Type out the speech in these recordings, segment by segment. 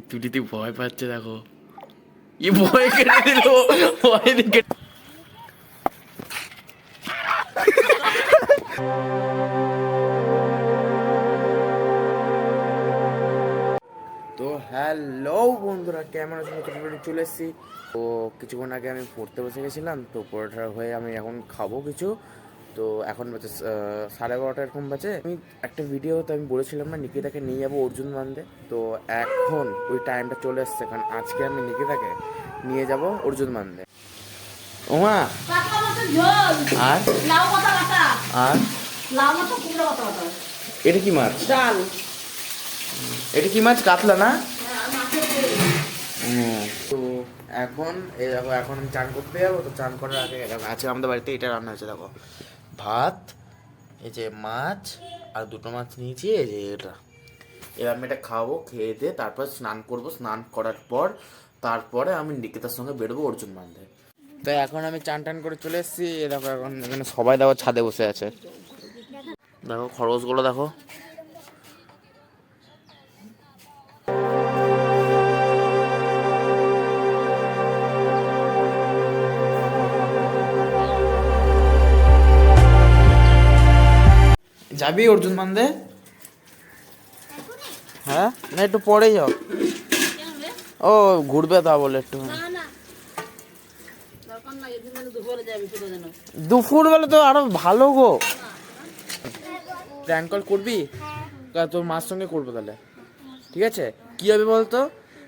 তুই ভয় পাচ্ছে দেখো, ভয় কেটে দিল, ভয় দিকে। তো হ্যালো বন্ধুরা, কেমন আছো? চলে এসেছি। তো কিছুক্ষণ আগে আমি পড়তে বসে গেছিলাম, তো পড়াটা হয়ে আমি এখন খাবো কিছু। তো এখন বাজে 12:30 এরকম বাজে। আমি একটা ভিডিওতে আমি বলেছিলাম না নিকিতাকে নিয়ে যাবো অর্জুন বান্ধে, তো এখন ওই টাইমটা চলে এসছে। কারণ আজকে আমি নিকিতাকে নিয়ে যাব অর্জুন বান্ধে। ওমা আর আর এটা কি মাছ? ডাল। এটা কি মাছ? কাতলা না? তো এখন এই দেখো, এখন আমি চান করতে যাবো। তো চান করার আগে দেখো আছে আমাদের বাড়িতে এটা রান্না হয়েছে। দেখো ভাত, এই যে মাছ, আর দুটো মাছ নিয়েছি, এই যে এটা। এবার আমি এটা খাবো, খেয়ে দিয়ে তারপর স্নান করব। স্নান করার পর তারপরে আমি নিকিতার সঙ্গে বেরোবো অর্জুন বান্ধে। তো এখন আমি চান টান করে চলে এসেছি। দেখো এখন এখানে সবাই দেখো ছাদে বসে আছে। দেখো খরগোশগুলো দেখো। যাবি অর্জুন বান্ধে? হ্যাঁ, না একটু পরেই যাও। ও ঘুরবে তা বলে একটু। দুপুর বেলা তো আরো ভালো গো। প্র্যাঙ্ক কল করবি? তোর মার সঙ্গে করবো তাহলে, ঠিক আছে? কি হবে বলতো,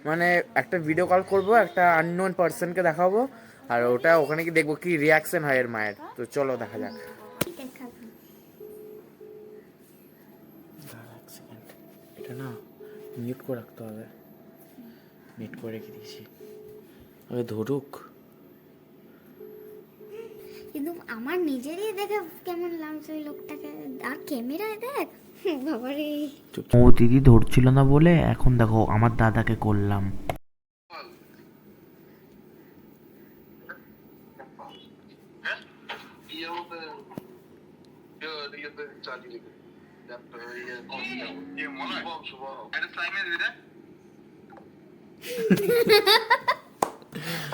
মানে একটা ভিডিও কল করবো, একটা আননোন পার্সনকে দেখাবো, আর ওটা ওখানে কি দেখবো কি রিয়াকশন হয় এর মায়ের। তো চলো দেখা যাক। এটা না মিউট করে রাখতে হবে। মিউট করে রেখে দিয়েছি, আগে ধরুক। কিন্তু আমার নিজেরই দেখে কেমন লাগছে ওই লোকটাকে, আর ক্যামেরায় দেখ বাবারে। ও দিদি ধরছিল না বলে এখন দেখো আমার দাদাকে করলাম।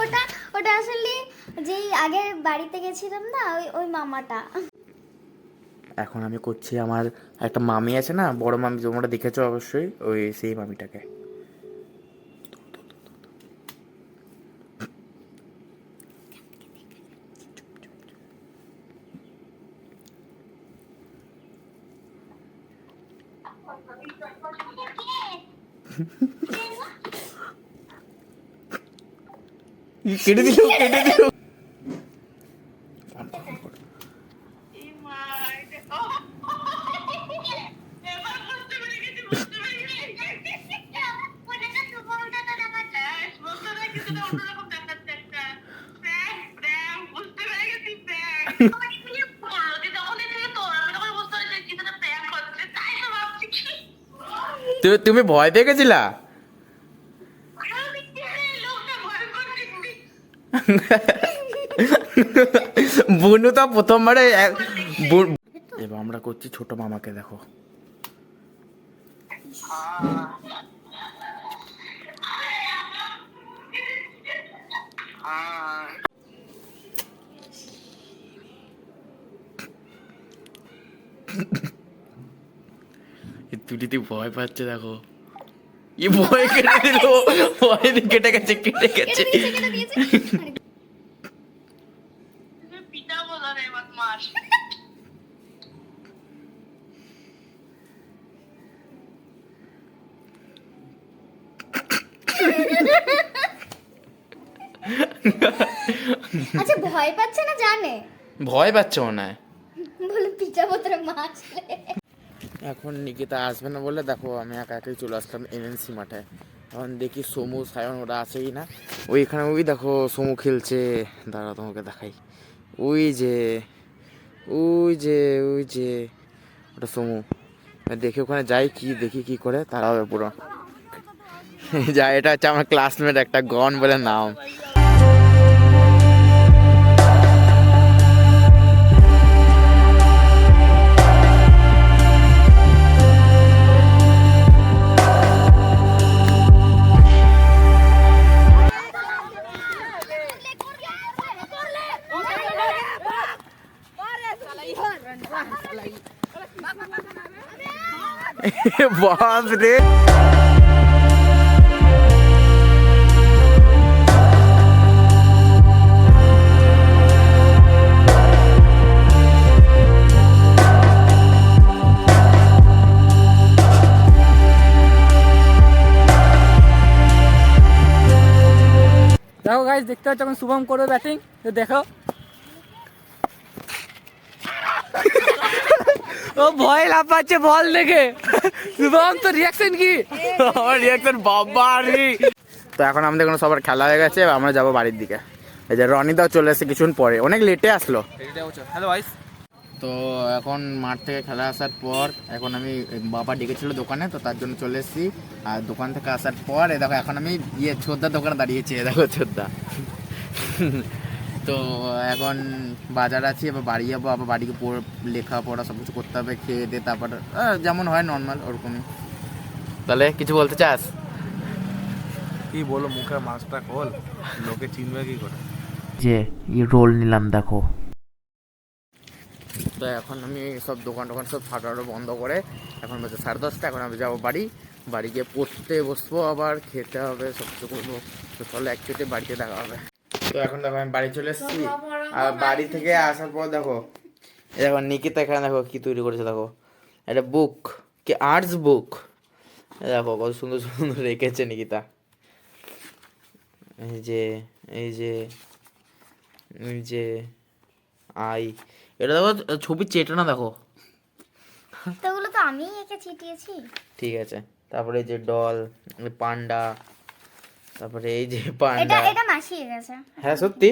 ওটা ওটা আসলে যেই আগের বাড়িতে গেছিলাম না, ওই ওই মামাটা। এখন আমি করছি, আমার একটা মামি আছে না, বড় মামি, তোমরা দেখেছো অবশ্যই, ওই সেই মামিটাকে। কেটে দিল, কেটে দিল। তুমি ভয় পেয়ে গেছিলা? বুনু তো প্রথমবারে। এবার আমরা করছি ছোট মামাকে, দেখো। তুই ভয় পাচ্ছে দেখো, ভয় কেটে দিল, ভয় কেটে গেছে, কেটে গেছে। আচ্ছা ভয় পাচ্ছে না জানে? ভয় পাচ্ছে মনে হয়, বলে পিঠাবো তোর মাছ। এখন নিকিতা আসবে না বলে দেখো আমি একা একাই চলে আসলাম এনএনসি মাঠে। এখন দেখি সমু সায়ন ওরা আছে কি না। ওইখানে ওই দেখো সমু খেলছে, দাঁড়া তোমাকে দেখাই। ওই যে ওই যে ওই যে ওটা সমু। দেখি ওখানে যাই, কি দেখি কি করে, তারা হবে পুরো। যা, এটা হচ্ছে আমার ক্লাসমেট একটা, গন বলে নাম। বাস রে। দেখো গাইস, দেখতে পাচ্ছ এখন শুভম করবে ব্যাটিং, দেখো। ও ভয় লাফাচ্ছে বল দেখে। শুভম তো রিয়াকশন কি? আমার রিয়াকশন বাবারি। তো এখন আমাদের কোনো সবার খেলা হয়ে গেছে, আমরা যাবো বাড়ির দিকে। এই যে রনিদাও চলে এসেছে কিছুক্ষণ পরে, অনেক লেটে আসলো। Hello guys. তো এখন মাঠ থেকে খেলা আসার পর এখন আমি বাবা ডেকেছিল দোকানে, তো তার জন্য চলে এসেছি। আর দোকান থেকে আসার পর দেখো এখন আমি ছোদ্দার দোকানে দাঁড়িয়েছি, দেখো ছোদ্দা। তো এখন বাজার আছি, এবার বাড়ি যাবো, আবার বাড়িকে লেখাপড়া সব কিছু করতে হবে, খেয়ে দিয়ে তারপর যেমন হয় নর্মাল ওরকমই। তাহলে কিছু বলতে চাস? কি বলো, মুখে মাছটা খোল, লোকে চিনবে কি করে? যে রোল নিলাম দেখো। তো এখন আমি সব দোকান সব ফাটানো বন্ধ করে এখন বাজে 10:30, এখন আমি যাবো বাড়ি গিয়ে পড়তে বসবো, আবার খেতে হবে, সব কিছু করবো। তো চলো একচুয়ালি বাড়িতে দেখা হবে। তো এখন দেখো আমি বাড়ি চলে এসেছি, আর বাড়ি থেকে আসার পর দেখো দেখো নিকিতা এখানে দেখো কি তৈরি করেছে, দেখো একটা বুক, কি আর্টস বুক, দেখো কত সুন্দর সুন্দর রেখেছে নিকিতা। এই যে এই যে এই যে এটা দেখো ছবি চেটে না, দেখো। তো ওগুলো তো আমি এঁকে ছিটিয়েছি। ঠিক আছে, তারপরে এই যে ডল, পান্ডা, তারপরে এই যে এটা পান্ডা, এটা মাসি এঁকেছে। হ্যাঁ সত্যি।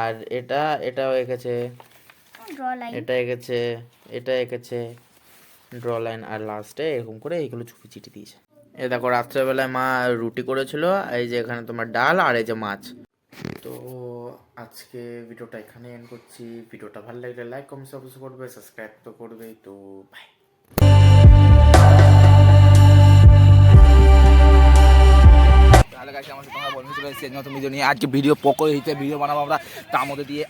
আর এটাও এঁকেছে, ড্র লাইন। এটা এঁকেছে ড্র লাইন, আর লাস্টে এরকম করে এইগুলো ছবি চিঠি দিয়েছে। এই দেখো রাত্রেবেলায় মা রুটি করেছিল, এই যে এখানে তোমার ডাল আর এই যে মাছ। তো আজকে ভিডিওটা এখানে এন্ড করছি। ভিডিওটা ভালো লাগলে লাইক কমেন্ট অবশ্যই করবে, সাবস্ক্রাইব তো করবেই। তো বাই। তাহলে গাইস আমার সাথে তোমরা বন্ধু চলে এসেছে নতুন ভিডিও নিয়ে। আজকে ভিডিও পকো হিতে ভিডিও বানাবো আমরা, তার মধ্যে দিয়ে